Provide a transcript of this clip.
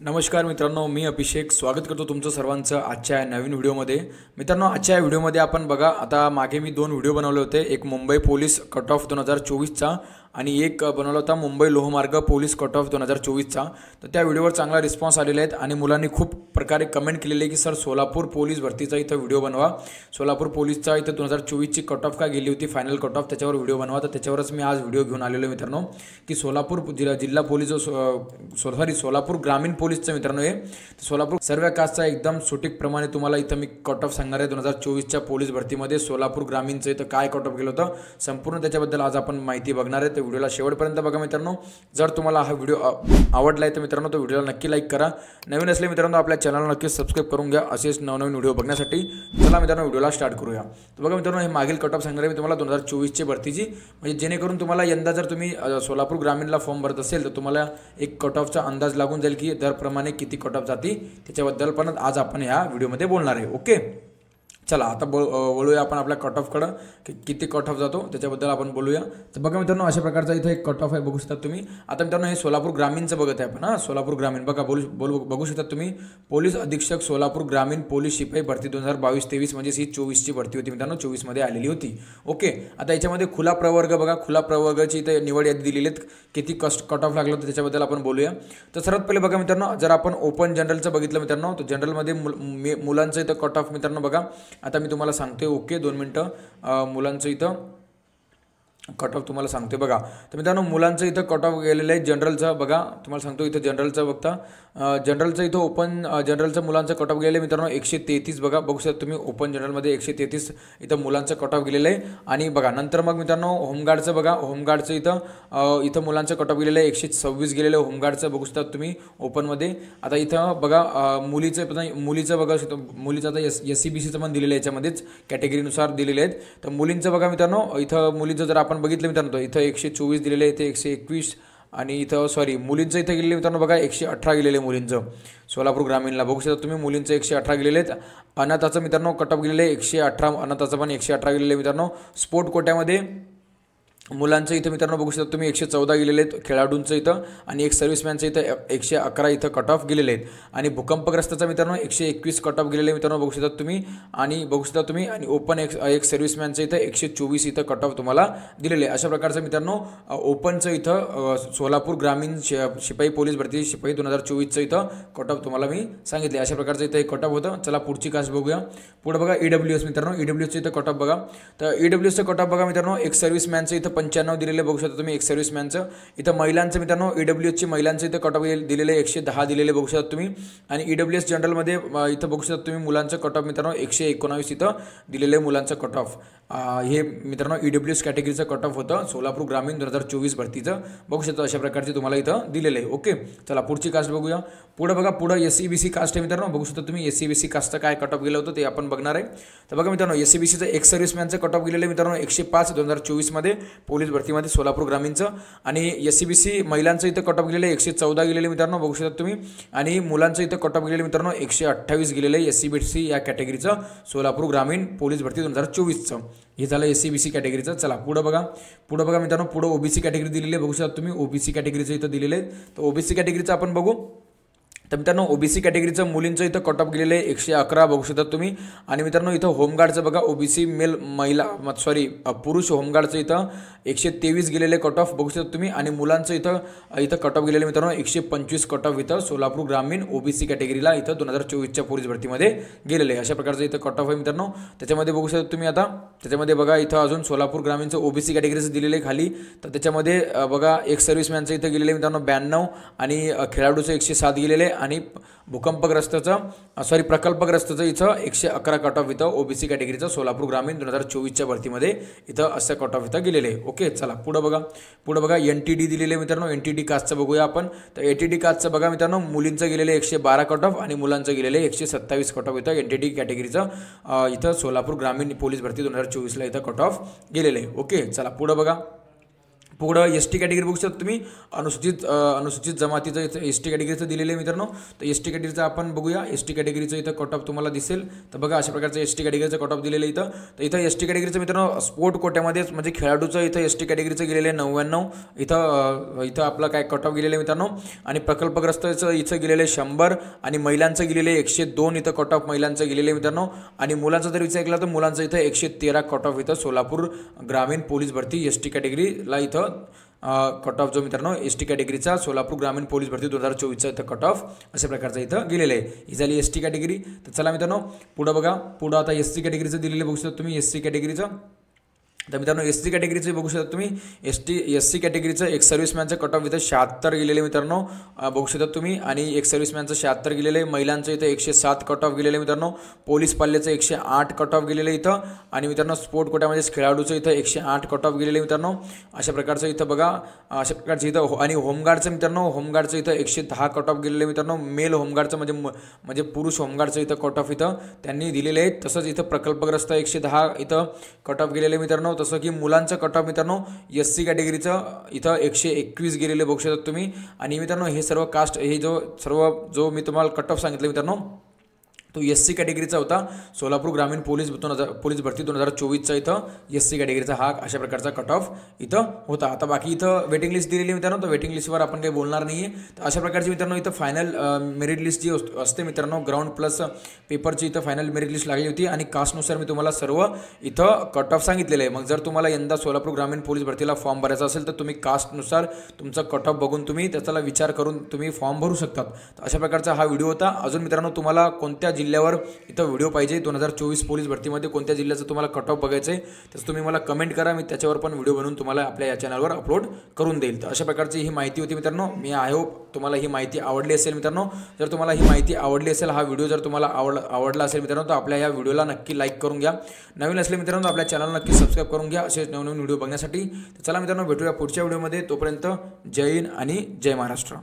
नमस्कार मित्रांनो, मी अभिषेक स्वागत करतो तुमचं सर्वांचं आजच्या नवीन व्हिडिओमध्ये। मित्रांनो, आजच्या व्हिडिओमध्ये आपण बघा, आता मागे मी दोन व्हिडिओ बनवले होते, एक मुंबई पोलीस कट ऑफ 2024चा आणि एक बनवला होता मुंबई लोहमार्ग पोलीस कट ऑफ 2024चा। तर त्या व्हिडिओवर चांगला रिस्पॉन्स आलेला आहे आणि मुलांनी खूप प्रकारे कमेंट केलेले की सर सोलापूर पोलीस भरतीचा इथं व्हिडिओ बनवा, सोलापूर पोलीसचा इथं 2024ची कट ऑफ का गेली होती फायनल कट ऑफ त्याच्यावर व्हिडिओ बनवा। तर त्याच्यावरच मी आज व्हिडिओ घेऊन आलेलो मित्रांनो की सोलापूर जिल्हा पोलीस सोलापूर ग्रामीण पोलीसचं मित्रांनो हे सोलापूर सर्व कास्टचा एकदम सटीक प्रमाणे तुम्हाला इथं मी कट ऑफ सांगणार आहे। 2024च्या पोलीस भरतीमध्ये सोलापूर ग्रामीणचं इथं काय कट ऑफ गेलं होतं संपूर्ण त्याच्याबद्दल आज आपण माहिती बघणार आहे। तर व्हिडिओला शेवटपर्यंत बघा मित्रांनो। जर तुम्हाला हा व्हिडिओ आवडला आहे तर मित्रांनो तो व्हिडिओला नक्की लाईक करा, नवीन असले मित्रांनो आपल्या चॅनलला नक्की सबस्क्राइब करून घ्या असेच नवनवीन व्हिडिओ बघण्यासाठी। चला मित्रांनो व्हिडिओला स्टार्ट करूया। तर बघा मित्रांनो, हे मागील कट ऑफ सांगणार आहे मी तुम्हाला 2024ची भरतीची, म्हणजे जेणेकरून तुम्हाला यंदा जर तुम्ही सोलापूर ग्रामीणला फॉर्म भरत असेल तर तुम्हाला एक कट ऑफचा अंदाज लागून जाईल की दरप्रमाणे किती कट ऑफ जाती, त्याच्याबद्दल पण आज आपण ह्या व्हिडिओमध्ये बोलणार आहे। ओके, चला आता वळूया आपण आपल्या कट ऑफकडं की किती कट ऑफ जातो त्याच्याबद्दल आपण बोलूया। तर बघा मित्रांनो, अशा प्रकारचा इथं एक कट ऑफ आहे, बघू शकता तुम्ही। आता मित्रांनो हे सोलापूर ग्रामीणचं बघत आहे आपण, सोलापूर ग्रामीण बघा बघू शकता तुम्ही, पोलीस अधीक्षक सोलापूर ग्रामीण पोलीस शिपाई भरती 2022-23 म्हणजे ही 24ची भरती होती मित्रांनो, 24मध्ये आलेली होती। ओके, आता याच्यामध्ये खुला प्रवर्ग बघा, खुला प्रवर्गाची इथे निवड यादी दिलेली आहेत, किती कट ऑफ लागलं तर त्याच्याबद्दल आपण बोलूया। तर सर्वात पहिले बघा मित्रांनो, जर आपण ओपन जनरलचं बघितलं मित्रांनो, तर जनरलमध्ये मुलांचं इथं कट ऑफ मित्रांनो बघा, आता मी तुम्हाला सांगते। ओके, 2 मिनिटं, मुलांचं इथं कट ऑफ तुम्हाला सांगते बघा। तर मित्रांनो मुलांचं इथं कट ऑफ गेलेलं आहे जनरलचं बघा, तुम्हाला सांगतो इथं जनरलचं बघता, जनरलचं इथं ओपन जनरलचं मुलांचं कट ऑफ गेलेलं आहे मित्रांनो 133 बघा, बघू शकता तुम्ही ओपन जनरलमध्ये 133 इथं मुलांचं कट ऑफ गेलेलं आहे। आणि बघा नंतर मग मित्रांनो होमगार्डचं बघा, होमगार्डचं इथं मुलांचं कट ऑफ गेलेलं आहे 126 गेलेलं आहे होमगार्डचं, बघू शकता तुम्ही ओपनमध्ये। आता इथं बघा मुलीचं बघा, मुलीचं आता SCBCचं पण दिलेलं आहे, याच्यामध्येच कॅटेगरीनुसार दिलेले आहेत। तर मुलींचं बघा मित्रांनो, इथं मुलीचं जर आपण बघितलं मित्रांनो तर इथं 124 दिलेले आहे, इथे 121 आणि इथं सॉरी मुलींचं इथं गेलेले मित्रांनो बघा 118 गेलेले मुलींचं सोलापूर ग्रामीणला, बघू शकता तुम्ही मुलींचं 118 गेलेले आहेत। अनाथाचं मित्रांनो कट ऑफ गेलेलं आहे 118, अनाथाचं पण 118 गेलेलं आहे मित्रांनो। स्पोर्ट कोट्यामध्ये मुलांचं इथं मित्रांनो बघू शकता तुम्ही 114 गेलेले आहेत खेळाडूंचं इथं, आणि एक सर्व्हिसमॅनचं इथं 111 इथं कट ऑफ गेलेले आहेत। आणि भूकंपग्रस्ताचा मित्रांनो 121 कट ऑफ गेलेले मित्रांनो, बघू शकता तुम्ही, आणि ओपन एक सर्व्हिसमॅनचं इथं 124 इथं कट ऑफ तुम्हाला दिलेले आहे। अशा प्रकारचं मित्रांनो ओपनचं इथं सोलापूर ग्रामीण शिपाई पोलीस भरती शिपाई 2024चं इथं कट ऑफ तुम्हाला मी सांगितले, अशा प्रकारचं इथं एक कट ऑफ होतं। चला पुढची कास्ट बघूया। पुढे बघा EWS मित्रांनो, EWSचं इथं कट ऑफ बघा। तर EWSचं कट ऑफ बघा मित्रांनो, एक सर्व्हिसमॅनचं इथं 95 दिलेले, बघू शकता तुम्ही एक सर्व्हिसमॅनचं। इथं महिलांचं मित्रांनो EWSची महिलांचं इथं कट ऑफ दिलेले 110 दिलेले, बघू शकता तुम्ही। आणि EWS जनरलमध्ये इथं बघू शकता तुम्ही मुलांचं कट ऑफ मित्रांनो 119 इथं दिलेले मुलांचं कट ऑफ। हे मित्रांनो EWS कॅटेगरीचं कट ऑफ होतं सोलापूर ग्रामीण 2024 भरतीचं, बघू शकता अशा प्रकारचे तुम्हाला इथं दिलेले आहे। ओके, चला पुढची कास्ट बघूया। पुढे बघा, पुढं SCBC कास्ट आहे मित्रांनो, बघू शकता तुम्ही SCBC कास्टचं काय कट ऑफ गेलं होतं ते आपण बघणार आहे। तर बघा मित्रांनो SCBCचं एक सर्व्हिसमॅनचं कट ऑफ गेलेलं आहे मित्रांनो 105 2024मध्ये पोलीस भरतीमध्ये सोलापूर ग्रामीणचं। आणि SCBC महिलांचं इथं कट ऑफ गेलेलं आहे 114 गेलेले मित्रांनो, बघू शकता तुम्ही। आणि मुलांचं इथं कट ऑफ गेलेलं मित्रांनो 128 गेलेलं आहे SCBC या कॅटेगरीचं सोलापूर ग्रामीण पोलीस भरती 2024चं, हे झालं SCBC कॅटेगरीचं। चला पुढं बघा मित्रांनो, पुढं OBC कॅटेगरी दिलेली आहे, बघू शकता तुम्ही OBC कॅटेगरीचं इथं दिलेलं आहे। तर OBC कॅटेगरीचं आपण बघू। तर मित्रांनो OBC कॅटेगरीचं मुलींचं इथं कट ऑफ गेलेलं आहे 111, बघू शकता तुम्ही। आणि मित्रांनो इथं होमगार्डचं बघा OBC पुरुष होमगार्डचं इथं 123 गेलेले कट ऑफ, बघू शकता तुम्ही। आणि मुलांचं इथं कट ऑफ गेलेले मित्रांनो 125 कट ऑफ इथं सोलापूर ग्रामीण OBC कॅटेगरीला इथं 2024च्या पोलीस भरतीमध्ये गेलेले आहे, अशा प्रकारचं इथं कट ऑफ आहे मित्रांनो। त्याच्यामध्ये बघू शकता तुम्ही, आता त्याच्यामध्ये बघा इथं अजून सोलापूर ग्रामीणचं OBC कॅटेगरीचं दिलेलं आहे खाली। तर त्याच्यामध्ये बघा एक सर्व्हिसमॅनचं इथं गेलेलं मित्रांनो 92, आणि खेळाडूचं 107 गेलेले, आणि प्रकल्पग्रस्ताचं इथं 111 कट ऑफ इथं OBC कॅटेगरीचं सोलापूर ग्रामीण 2024च्या भरतीमध्ये इथं असं कट ऑफ इथं गेलेले आहे। ओके, चला पुढं बघा NTD दिलेले मित्रांनो, NTD कास्टचं बघूया आपण। तर NTD कास्टचं बघा मित्रांनो, मुलींचं गेलेले 112 कट ऑफ आणि मुलांचं गेलेले 127 कट ऑफ इथं NTD कॅटेगरीचं इथं सोलापूर ग्रामीण पोलीस भरती 2024ला इथं कट ऑफ गेलेले आहे। ओके, चला पुढं पुढं एस टी कॅटेगरी बघू शकता तुम्ही, अनुसूचित जमातीचं इथं एस टी कॅटेगरीचं दिलेलं आहे मित्रांनो. तर एस टी कॅटेगरीचं आपण बघूया. एस टी कॅटेगरीचं इथं कट ऑफ तुम्हाला दिसेल. तर बघा अशा प्रकारचं एस टी कॅटेगरीचं कट ऑफ दिलेलं आहे इथं. तर इथं एस टी कॅटेगरीचं मित्रांनो स्पोर्ट कोट्यामध्येच म्हणजे खेळाडूचं इथं एस टी कॅटेगरीचं गेलेलं आहे 99. इथं आपलं काय कट ऑफ गेलेलं आहे मित्रांनो. आणि प्रकल्पग्रस्ताचं इथं गेलेलं आहे 100 आणि महिलांचं गेलेलं आहे 102 इथं कट ऑफ महिलांचं गेलेलं आहे मित्रांनो. आणि मुलांचा जर विचार केला तर मुलांचं इथं 113 कट ऑफ इथं सोलापूर ग्रामीण पोलीस भरती एस टी कॅटेगरीला इथं कट ऑफ जो मित्रांनो एस टी कॅटेगरीचा सोलापूर ग्रामीण पोलीस भरती 2024चा इथं कट ऑफ अशा प्रकारचा इथं गेलेलं आहे. ही झाली एस टी कॅटेगरी. तर चला मित्रांनो पुढं बघा. पुढं आता एस सी कॅटेगरीचं दिलेलं बघू शकता तुम्ही. एस सी कॅटेगरीचं तर मित्रांनो एस सी कॅटेगरीचं बघू शकता तुम्ही. एस सी कॅटेगरीचं एक सर्व्हिसमॅनचं कट ऑफ इथं 76 गेलेले मित्रांनो बघू शकता तुम्ही. आणि एक सर्व्हिसमॅनचं 76 गेलेलं आहे. महिलांचं इथं 107 कट ऑफ गेलेलं आहे मित्रांनो. पोलीस पाल्याचं 108 कट ऑफ गेलेलं आहे इथं. आणि मित्रांनो स्पोर्ट कोट्यामध्ये खेळाडूचं इथं 108 कट ऑफ गेलेलं आहे मित्रांनो. अशा प्रकारचं इथं बघा. अशा प्रकारचं इथं आणि होमगार्डचं मित्रांनो होमगार्डचं इथं 110 कट ऑफ गेलेलं आहे मित्रांनो. मेल होमगार्डचं म्हणजे पुरुष होमगार्डचं इथं कट ऑफ इथं त्यांनी दिलेले आहेत. तसंच इथं प्रकल्पग्रस्त 110 इथं कट ऑफ गेलेले मित्रांनो. तसं की मुलांचं कट ऑफ मित्रांनो एस सी कॅटेगरीचं इथं 121 गेलेले बघू शकता तुम्ही. आणि मित्रांनो हे सर्व कास्ट हे जो मी तुम्हाला कट ऑफ सांगितलं मित्रांनो तो एस सी कॅटेगरीचा होता. सोलापूर ग्रामीण पोलीस भरती 2024चा इथं एस सी कॅटेगरीचा हा अशा प्रकारचा कट ऑफ इथं होता. आता बाकी इथं वेटिंग लिस्ट दिलेली मित्रांनो. तर वेटिंग लिस्टवर आपण काही बोलणार नाही आहे. तर अशा प्रकारची मित्रांनो इथं फायनल मेरिट लिस्ट जी असते मित्रांनो ग्राउंड प्लस पेपरची इथं फायनल मेरिट लिस्ट लागली होती. आणि कास्टनुसार मी तुम्हाला सर्व इथं कट ऑफ सांगितलेलं आहे. मग जर तुम्हाला यंदा सोलापूर ग्रामीण पोलीस भरतीला फॉर्म भरायचा असेल तर तुम्ही कास्टनुसार तुमचा कट ऑफ बघून तुम्ही त्याचा विचार करून तुम्ही फॉर्म भरू शकतात. तर अशा प्रकारचा हा व्हिडिओ होता. अजून मित्रांनो तुम्हाला कोणत्या जिल्ह्यावर इथं व्हिडिओ पाहिजे 2024 पोलीस भरतीमध्ये कोणत्या जिल्ह्याचं तुम्हाला कट ऑफ बघायचं आहे तर तुम्ही मला कमेंट करा. मी त्याच्यावर पण व्हिडिओ बनवून तुम्हाला आपल्या या चॅनलवर अपलोड करून देईल. तर अशा प्रकारची ही माहिती होती मित्रांनो. मी आय होप तुम्हाला ही माहिती आवडली असेल मित्रांनो. जर तुम्हाला ही माहिती आवडली असेल हा व्हिडिओ जर तुम्हाला आवडला असेल मित्रांनो तर आपल्या या व्हिडिओला नक्की लाईक करून घ्या. नवीन असले मित्रांनो आपल्या चॅनलला नक्की सबस्क्राईब करून घ्या असे नवनवीन व्हिडिओ बघण्यासाठी. तर चला मित्रांनो भेटूया पुढच्या व्हिडिओमध्ये. तोपर्यंत जय हिंद आणि जय महाराष्ट्र.